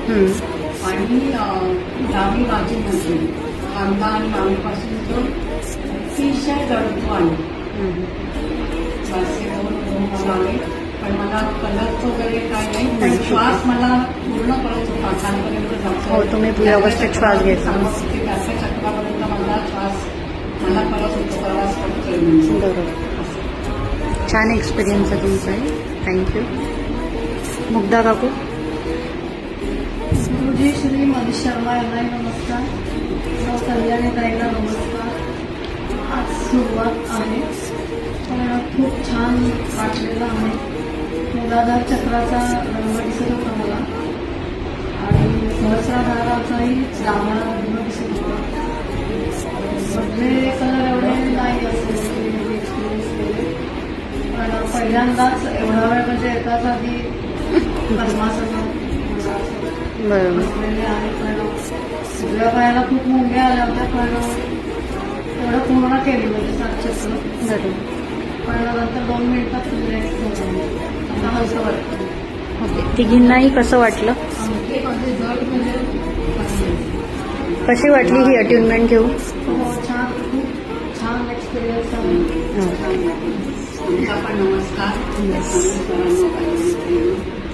आणि डावी बाजूमध्ये कांदा आणि मागेपासून तो अतिशय जडतो आहे. श्वासे दोन आले, पण मला कलर वगैरे काय नाही, पण श्वास मला पूर्ण कळत होता खालपर्यंत जातो. हो, तुम्ही व्यवस्थित श्वास घेतला. त्याच्या चक्रापर्यंत माझा श्वास मला कळत होतो, प्रवास करतोय म्हणजे. बरोबर. छान एक्सपिरियन्स आहे तुमचा आहे. थँक्यू. मुग्धा काकू. गुरुजी श्री मनीष शर्मा यांनाही नमस्कार. कल्याणी ताईला नमस्कार. आज सुरुवात आहे, पण खूप छान वाटलेलं आहे. मूलाधार चक्राचा रंग दिसत होता मला आणि सहस्राधाराचाही जांभळा रंग दिसत होता. मधले कलर एवढे नाही असे एक्सपिरियन्स केले, पण पहिल्यांदाच एवढा वेळ म्हणजे एकाच आधी पद्मासनात बरोबर. बसलेले आहे. पण सगळ्या पायाला खूप मुंग्या आल्या होत्या, पण तेवढं पूर्ण केली म्हणजे 7 चक्र. बरोबर. पण नंतर 2 मिनिटात रिलॅक्स झालं. आता हलकं वाटतं. ओके. तिघींनाही कसं वाटलं? आणखी माझे जड म्हणजे कशी वाटली ही अट्युनमेंट घेऊन? हो, छान, खूप छान एक्सपिरियन्स आहे. तुमचा पण नमस्कार. सरांना पाहिजे.